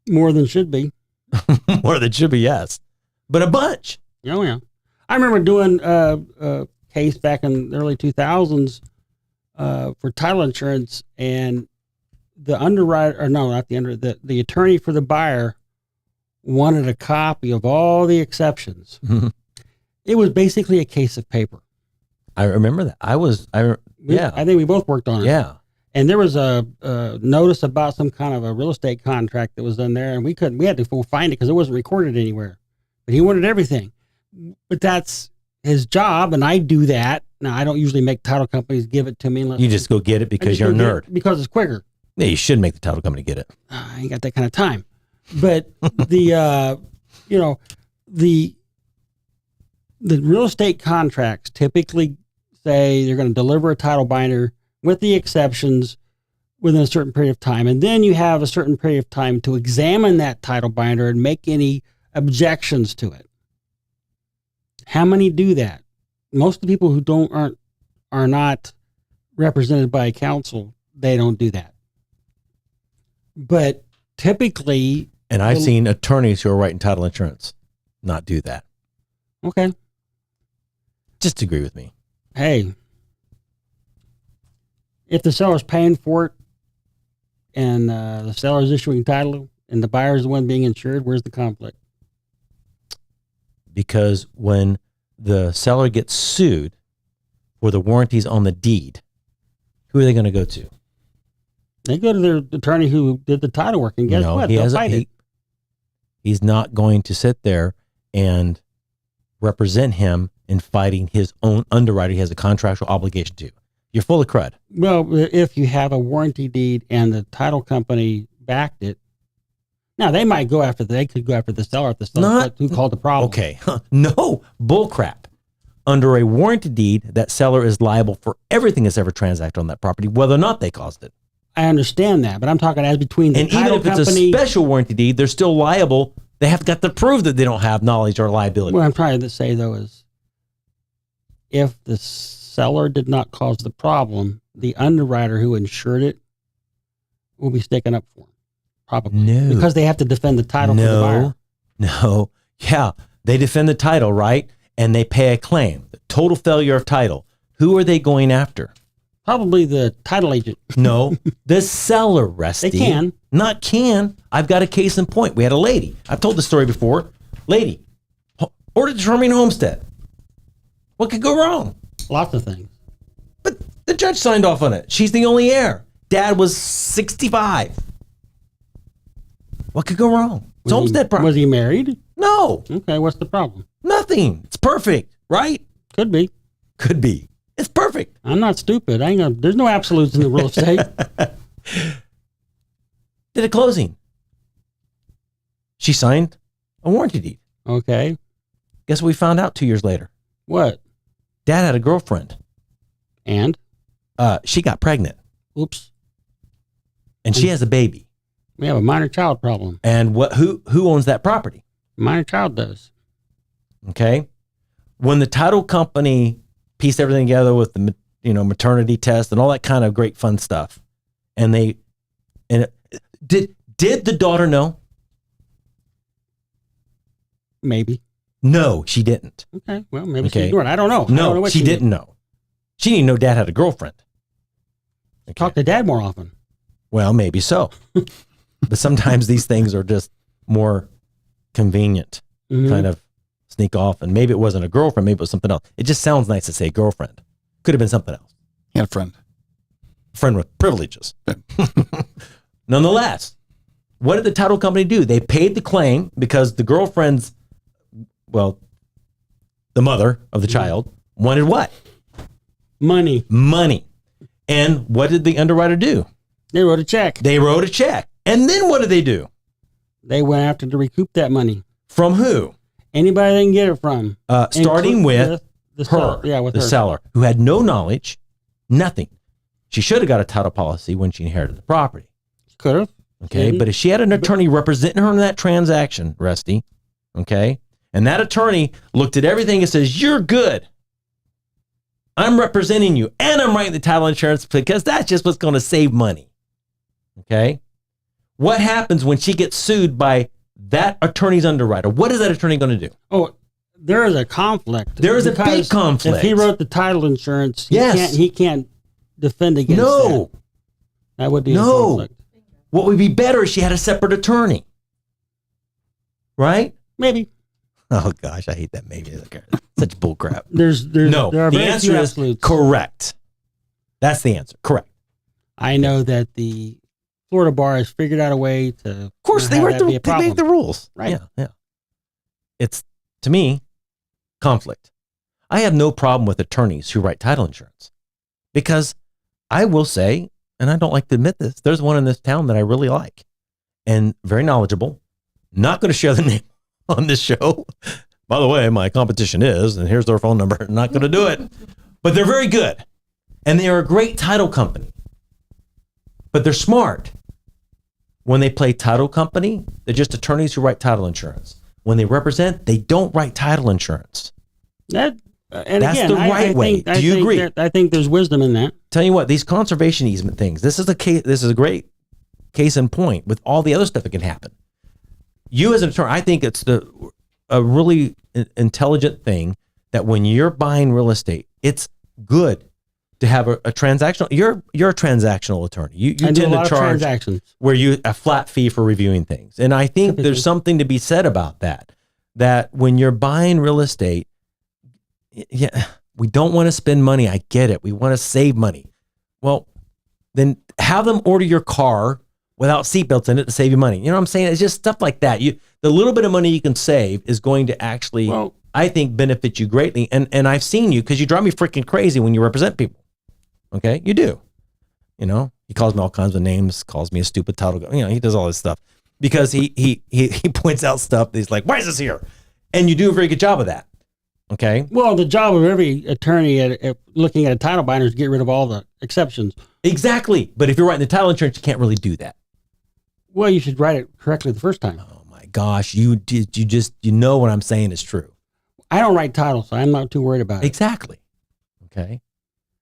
More than should be. More than should be, yes. But a bunch. Oh, yeah. I remember doing a case back in the early 2000s for title insurance, and the underwriter, or no, not the underwriter, the attorney for the buyer wanted a copy of all the exceptions. It was basically a case of paper. I remember that. Yeah. I think we both worked on it. Yeah. And there was a notice about some kind of a real estate contract that was in there, and we had to go find it because it wasn't recorded anywhere. But he wanted everything. But that's his job, and I do that. Now, I don't usually make title companies give it to me. You just go get it because you're a nerd. Because it's quicker. Yeah, you should make the title company get it. I ain't got that kind of time. But the real estate contracts typically say they're going to deliver a title binder with the exceptions within a certain period of time. And then you have a certain period of time to examine that title binder and make any objections to it. How many do that? Most of the people who are not represented by counsel, they don't do that. But typically... And I've seen attorneys who are writing title insurance not do that. Okay. Just agree with me. Hey, if the seller's paying for it and the seller's issuing title and the buyer's the one being insured, where's the conflict? Because when the seller gets sued for the warranties on the deed, who are they going to go to? They go to their attorney who did the title work, and guess what? They'll fight it. He's not going to sit there and represent him in fighting his own underwriter he has a contractual obligation to. You're full of crud. Well, if you have a warranty deed and the title company backed it, now they might go after they could go after the seller if the seller who called the problem. Okay. No, bull crap. Under a warranty deed, that seller is liable for everything that's ever transacted on that property, whether or not they caused it. I understand that, but I'm talking as between the title company. And even if it's a special warranty deed, they're still liable. They have got to prove that they don't have knowledge or liability. What I'm trying to say, though, is if the seller did not cause the problem, the underwriter who insured it will be sticking up for him. Probably. No. Because they have to defend the title for the buyer. No. Yeah. They defend the title, right? And they pay a claim. The total failure of title. Who are they going after? Probably the title agent. No. The seller, Rusty. They can. Not can. I've got a case in point. We had a lady. I've told this story before. Lady. Ordered the Charming homestead. What could go wrong? Lots of things. But the judge signed off on it. She's the only heir. Dad was 65. What could go wrong? It's homestead property. Was he married? No. Okay, what's the problem? Nothing. It's perfect, right? Could be. Could be. It's perfect. I'm not stupid. There's no absolutes in the real estate. Did a closing. She signed a warranty deed. Okay. Guess what we found out 2 years later? What? Dad had a girlfriend. And? She got pregnant. Oops. And she has a baby. We have a minor child problem. And who owns that property? Minor child does. Okay. When the title company pieced everything together with the maternity test and all that kind of great fun stuff, and did the daughter know? Maybe. No, she didn't. Okay. Well, maybe she ignored it. I don't know. No, she didn't know. She didn't know Dad had a girlfriend. Okay. Talk to Dad more often. Well, maybe so. But sometimes these things are just more convenient, kind of sneak off. And maybe it wasn't a girlfriend. Maybe it was something else. It just sounds nice to say girlfriend. Could have been something else. He had a friend. Friend with privileges. Nonetheless, what did the title company do? They paid the claim because the girlfriend's, the mother of the child wanted what? Money. And what did the underwriter do? They wrote a check. And then what did they do? They went after to recoup that money. From who? Anybody they can get it from. Starting with the her, seller. Yeah, with the her. seller, who had no knowledge, nothing. She should have got a title policy when she inherited the property. Could have. Okay, but if she had an attorney representing her in that transaction, Rusty, okay, and that attorney looked at everything and says, you're good. I'm representing you, and I'm writing the title insurance because that's just what's going to save money. Okay? What happens when she gets sued by that attorney's underwriter? What is that attorney going to do? Oh, there is a conflict. There is a big conflict. If he wrote the title insurance, Yes. he can't defend against that. That would be a conflict. What would be better if she had a separate attorney? Right? Maybe. Oh gosh, I hate that maybe. Such bull crap. There are The very answer few is absolutes. correct. That's the answer. Correct. I know that the Florida bar has figured out a way to. Of course, they make the rules. Right. Yeah. It's, to me, conflict. I have no problem with attorneys who write title insurance because I will say, and I don't like to admit this, there's one in this town that I really like and very knowledgeable. Not going to share the name on this show. By the way, my competition is, and here's their phone number. I'm not going to do it, but they're very good. And they are a great title company, but they're smart. When they play title company, they're just attorneys who write title insurance. When they represent, they don't write title insurance. That's the right way. Do you agree? I think there's wisdom in that. Tell you what, these conservation easement things, this is a great case in point with all the other stuff that can happen. You as an attorney, I think it's a really intelligent thing that when you're buying real estate, it's good to have a transactional. You're a transactional attorney. You tend to charge transactions where you a flat fee for reviewing things, and I think there's something to be said about that. That when you're buying real estate, yeah, we don't want to spend money. I get it. We want to save money. Well, then have them order your car without seatbelts in it to save you money. You know what I'm saying? It's just stuff like that. The little bit of money you can save is going to actually, I think, benefit you greatly. And I've seen you because you drive me freaking crazy when you represent people. Okay, you do. You know, he calls me all kinds of names, calls me a stupid title. You know, he does all this stuff because he points out stuff. That he's like, why is this here? And you do a very good job of that. Okay. Well, the job of every attorney at looking at a title binder is to get rid of all the exceptions. Exactly. But if you're writing the title insurance, you can't really do that. Well, you should write it correctly the first time. Oh my gosh, you know what I'm saying is true. I don't write titles, so I'm not too worried about it. Exactly. Okay.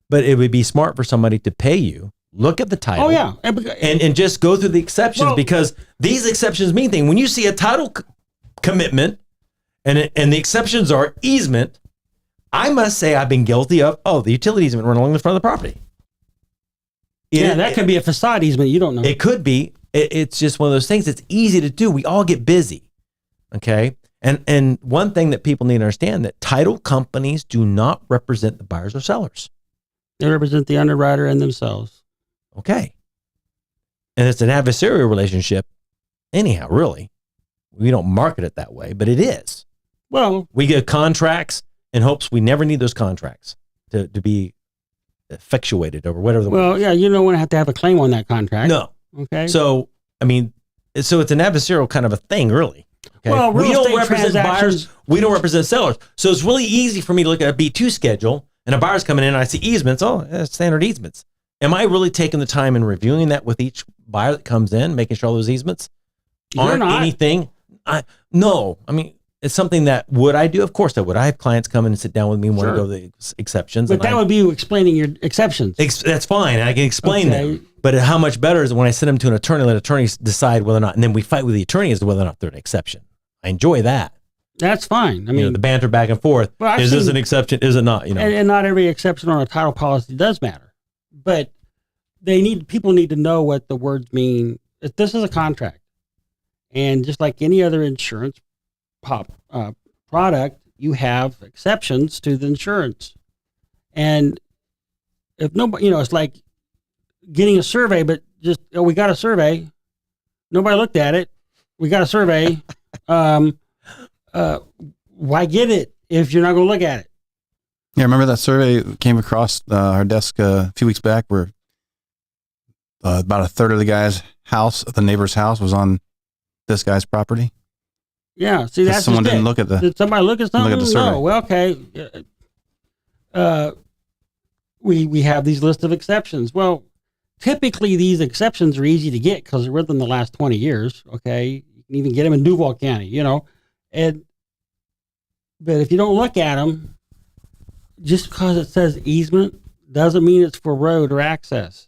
But it would be smart for somebody to pay you, look at the title. Oh yeah, and just go through the exceptions because these exceptions mean things. When you see a title commitment and the exceptions are easement, I must say I've been guilty of the utility easement running along the front of the property. That could be a facade easement. You don't know. It could be. It's just one of those things. It's easy to do. We all get busy. Okay. And one thing that people need to understand that title companies do not represent the buyers or sellers. They represent the underwriter and themselves. Okay. And it's an adversarial relationship anyhow, really. We don't market it that way, but it is. Well, we get contracts in hopes we never need those contracts to be effectuated or whatever the word is. Yeah, you don't want to have a claim on that contract. No. Okay. So, I mean, it's an adversarial kind of a thing, really. Okay. Well, we don't represent buyers. We don't represent sellers. So it's really easy for me to look at a B2 schedule and a buyer's coming in and I see easements. Standard easements. Am I really taking the time and reviewing that with each buyer that comes in, making sure all those easements aren't anything? No. I mean, it's something that would I do? Of course I would. I have clients come in and sit down with me and want to go to the exceptions. But that would be you explaining your exceptions. That's fine. I can explain them. But how much better is it when I send them to an attorney, let attorneys decide whether or not, and then we fight with the attorney as to whether or not they're an exception. I enjoy that. That's fine. I mean, the banter back and forth. Well, is this an exception? Is it not? And not every exception on a title policy does matter. But people need to know what the words mean. This is a contract. And just like any other insurance product, you have exceptions to the insurance. And if nobody, it's like getting a survey, but just, we got a survey. Nobody looked at it. We got a survey. Why get it if you're not going to look at it? Yeah, remember that survey came across our desk a few weeks back where about a third of the guy's house, the neighbor's house, was on this guy's property. Yeah. See, that's someone just didn't it. look at the. Did somebody look at something? Look at the survey. No. Well, okay. We have these list of exceptions. Well, typically these exceptions are easy to get because they're within the last 20 years. Okay, you can even get them in Duval County, but if you don't look at them, just because it says easement doesn't mean it's for road or access.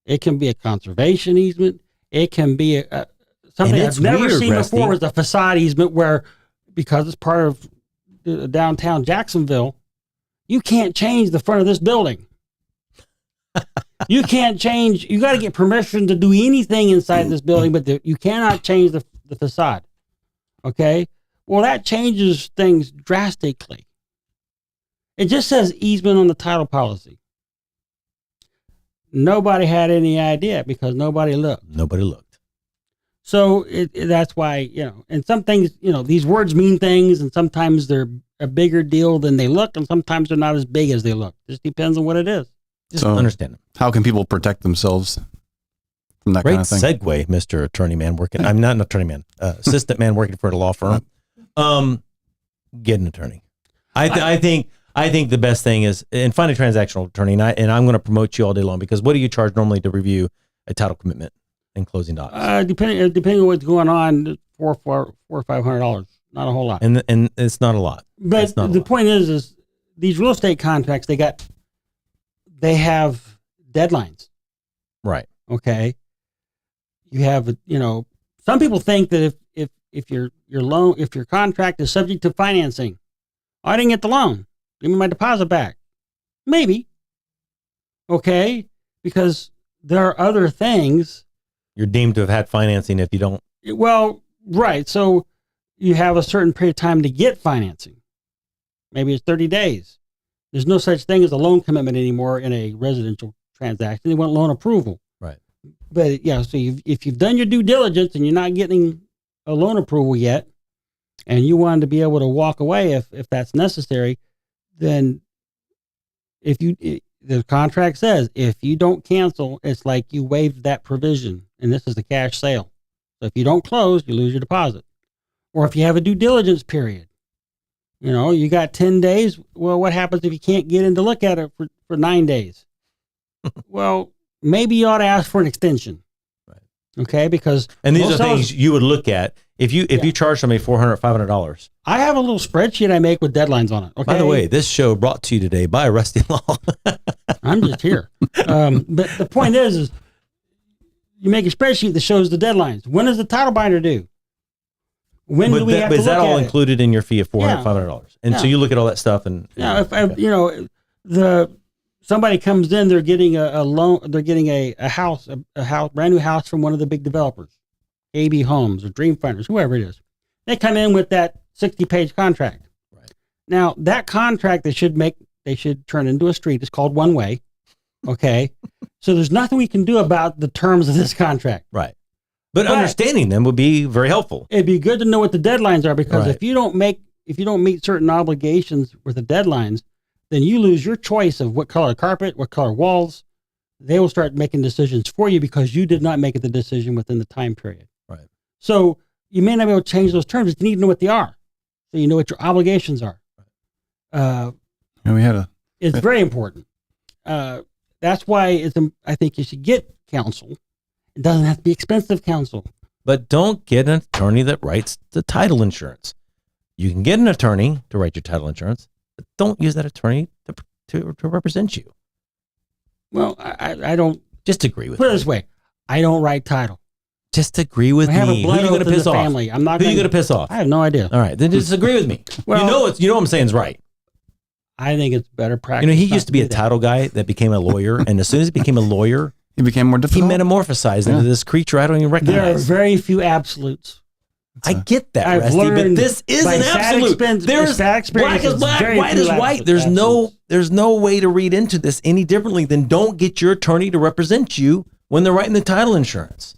It can be a conservation easement. It can be something I've never seen before was a facade easement where, because it's part of downtown Jacksonville, you can't change the front of this building. You can't change. You got to get permission to do anything inside this building, but you cannot change the facade. Okay? Well, that changes things drastically. It just says easement on the title policy. Nobody had any idea because nobody looked. Nobody looked. So that's why, and some things, these words mean things, and sometimes they're a bigger deal than they look, and sometimes they're not as big as they look. Just depends on what it is. Just understand them. How can people protect themselves from that kind of thing? Great segue, Mr. Attorney Man working. I'm not an attorney man, assistant man working for a law firm. Get an attorney. I think the best thing is, and find a transactional attorney. And I'm going to promote you all day long, because what do you charge normally to review a title commitment and closing docs? Depending on what's going on, $400 or $500, not a whole lot. And it's not a lot. But the point is these real estate contracts, they have deadlines. Right. Okay. You have, some people think that if your contract is subject to financing, I didn't get the loan, give me my deposit back. Maybe. Okay. Because there are other things. You're deemed to have had financing if you don't. Well, right. So you have a certain period of time to get financing. Maybe it's 30 days. There's no such thing as a loan commitment anymore in a residential transaction. They want loan approval. Right. But yeah, so if you've done your due diligence and you're not getting a loan approval yet, and you wanted to be able to walk away if that's necessary, then the contract says if you don't cancel, it's like you waived that provision, and this is a cash sale. So if you don't close, you lose your deposit. Or if you have a due diligence period, you got 10 days. Well, what happens if you can't get in to look at it for 9 days? Well, maybe you ought to ask for an extension. Right. Okay, because these are things you would look at if you charge somebody $400, $500. I have a little spreadsheet I make with deadlines on it. Okay. By the way, this show brought to you today by Rusty Law. I'm just here. But the point is you make a spreadsheet that shows the deadlines. When does the title binder due? When do we have to look at it? Is that all included in your fee of $400, $500? And so you look at all that stuff and. Yeah, somebody comes in, they're getting a loan, they're getting a house, brand new house from one of the big developers, AB Homes or Dream Finders, whoever it is. They come in with that 60-page contract. Right. Now that contract they should turn into a street. It's called one way. Okay. So there's nothing we can do about the terms of this contract. Right. But understanding them would be very helpful. It'd be good to know what the deadlines are, because if you don't meet certain obligations with the deadlines, then you lose your choice of what color carpet, what color walls. They will start making decisions for you because you did not make the decision within the time period. Right. So you may not be able to change those terms, but you need to know what they are, so you know what your obligations are. It's very important. That's why I think you should get counsel. It doesn't have to be expensive counsel. But don't get an attorney that writes the title insurance. You can get an attorney to write your title insurance, but don't use that attorney to represent you. Well, I don't. Just agree with me. Put it this way. I don't write title. Just agree with me. Who are you going to piss off? Family. Who are you going to piss off? I have no idea. All right, then just agree with me. Well, you know what I'm saying is right. I think it's better practice. He used to be a title guy that became a lawyer, and as soon as he became a lawyer, he became more difficult. He metamorphosized into this creature I don't even recognize. There are very few absolutes. I get that, Rusty, but this is an absolute. There's black is black, white is white. There's no way to read into this any differently than don't get your attorney to represent you when they're writing the title insurance.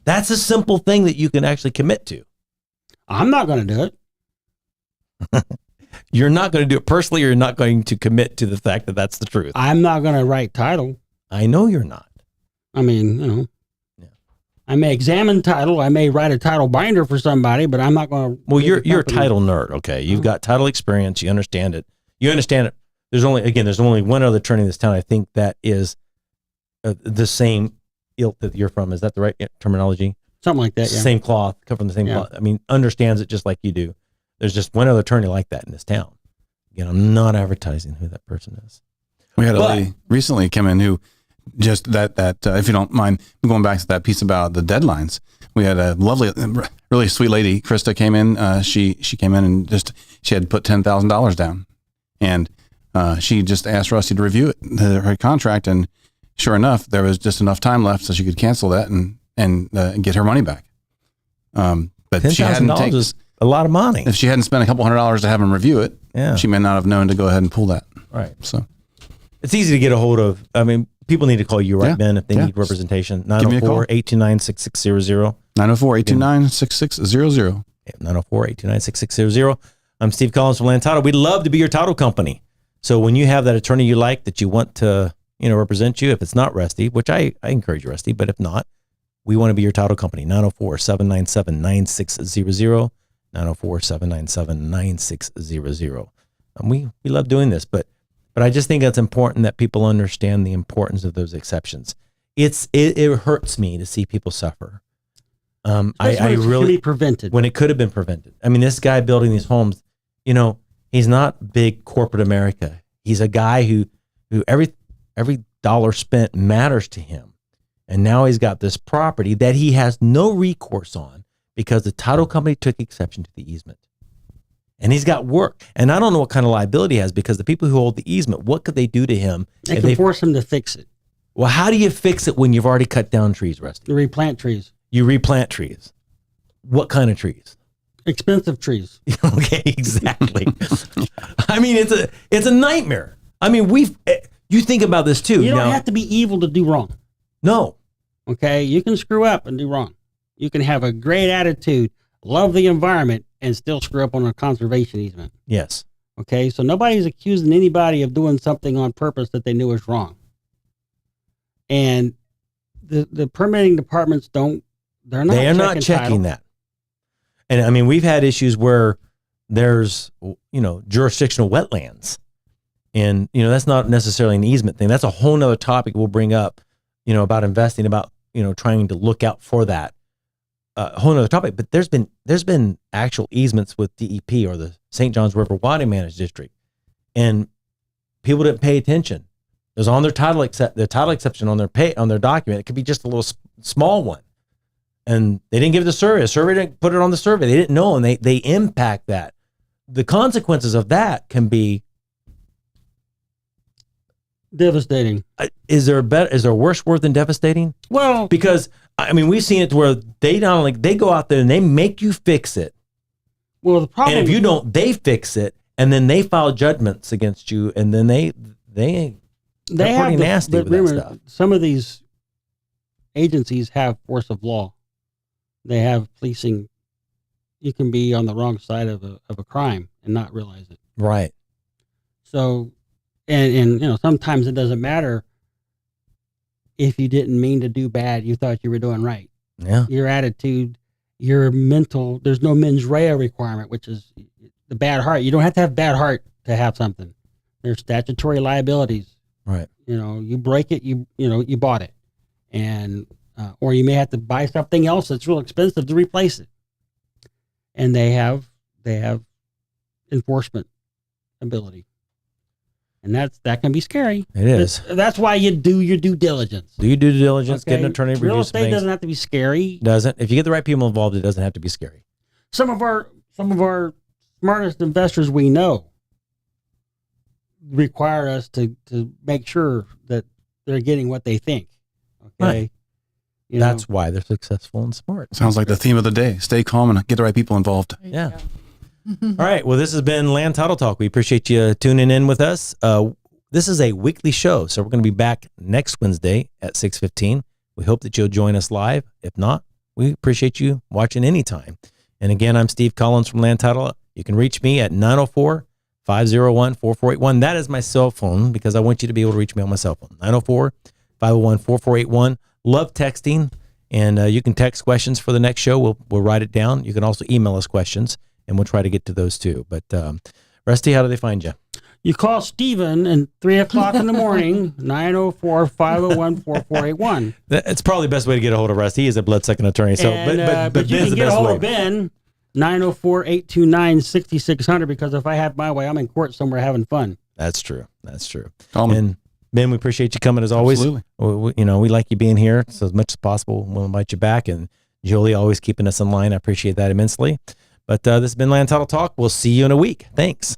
That's a simple thing that you can actually commit to. I'm not going to do it. You're not going to do it personally, or you're not going to commit to the fact that that's the truth. I'm not going to write title. I know you're not. I mean, Yeah. I may examine title. I may write a title binder for somebody, but I'm not going to. Well, you're a title nerd. Okay. You've got title experience. You understand it. There's only one other attorney in this town. I think that is the same ilk that you're from. Is that the right terminology? Something like that. Yeah. Same cloth, come from the same cloth. I mean, understands it just like you do. There's just one other attorney like that in this town. Again, I'm not advertising who that person is. We had a lady recently come in who just that if you don't mind going back to that piece about the deadlines, we had a lovely, really sweet lady, Krista, came in. She came in and she had put $10,000 down, and she just asked Rusty to review her contract, and sure enough, there was just enough time left so she could cancel that and get her money back. But she hadn't taken a lot of money. If she hadn't spent a couple $100 to have him review it, she may not have known to go ahead and pull that. Right. So it's easy to get a hold of. I mean, people need to call you, right, Ben, if they need representation. 904-829-6600. 904-829-6600. 904-829-6600. I'm Steve Collins from Land Title. We'd love to be your title company. So when you have that attorney you like that you want to, represent you, if it's not Rusty, which I encourage Rusty, but if not, we want to be your title company. 904-797-9600. 904-797-9600. We love doing this, but I just think it's important that people understand the importance of those exceptions. It hurts me to see people suffer. I really be prevented when it could have been prevented. I mean, this guy building these homes, he's not big corporate America. He's a guy who every dollar spent matters to him. And now he's got this property that he has no recourse on because the title company took exception to the easement. And he's got work. And I don't know what kind of liability he has because the people who hold the easement, what could they do to him? They can force him to fix it. Well, how do you fix it when you've already cut down trees, Rusty? You replant trees. You replant trees. What kind of trees? Expensive trees. Okay, exactly. I mean, it's a nightmare. I mean, you think about this too. You don't have to be evil to do wrong. No. Okay, you can screw up and do wrong. You can have a great attitude, love the environment, and still screw up on a conservation easement. Yes. Okay, so nobody's accusing anybody of doing something on purpose that they knew was wrong. And the permitting departments they're not checking that. And I mean, we've had issues where there's, jurisdictional wetlands. And, that's not necessarily an easement thing. That's a whole nother topic we'll bring up, about investing, about, trying to look out for that. A whole nother topic. But there's been actual easements with DEP or the St. Johns River Water Managed District. And people didn't pay attention. It was on their title exception on their document. It could be just a little small one. And they didn't give it the survey. The survey didn't put it on the survey. They didn't know, and they impact that. The consequences of that can be devastating. Is there a worse word than devastating? Well, because I mean, we've seen it where they not only they go out there and they make you fix it. Well, the problem, and if you don't, they fix it, and then they file judgments against you, and then they have pretty nasty with that stuff. Some of these agencies have force of law. They have policing. You can be on the wrong side of a crime and not realize it. Right. So, and sometimes it doesn't matter if you didn't mean to do bad. You thought you were doing right. Yeah. Your attitude, your mental. There's no mens rea requirement, which is the bad heart. You don't have to have bad heart to have something. There's statutory liabilities. Right. You break it. You bought it, and or you may have to buy something else that's real expensive to replace it. And they have enforcement ability, and that can be scary. It is. That's why you do your due diligence. Do your due diligence. Okay? Get an attorney. Real estate doesn't have to be scary. Doesn't. If you get the right people involved, it doesn't have to be scary. Some of our smartest investors we know require us to make sure that they're getting what they think. Okay. Right. That's why they're successful and smart. Sounds like the theme of the day. Stay calm and get the right people involved. Yeah. All right. Well, this has been Land Title Talk. We appreciate you tuning in with us. This is a weekly show, so we're going to be back next Wednesday at 6:15. We hope that you'll join us live. If not, we appreciate you watching anytime. And again, I'm Steve Collins from Land Title. You can reach me at 904-501-4481. That is my cell phone because I want you to be able to reach me on my cell phone. 904-501-4481. love texting, and you can text questions for the next show. We'll write it down. You can also email us questions, and we'll try to get to those too. But Rusty, how do they find you? You call Steven at 3 o'clock in the morning, 904-501-4481. It's probably the best way to get a hold of Rusty. He is a blood-sucking attorney. So, but you can get a hold of Ben, 904-829-6600, because if I have my way, I'm in court somewhere having fun. That's true. Call me. And Ben, we appreciate you coming as always. Absolutely. We like you being here. So as much as possible, we'll invite you back. And Julie always keeping us in line. I appreciate that immensely. But this has been Land Title Talk. We'll see you in a week. Thanks.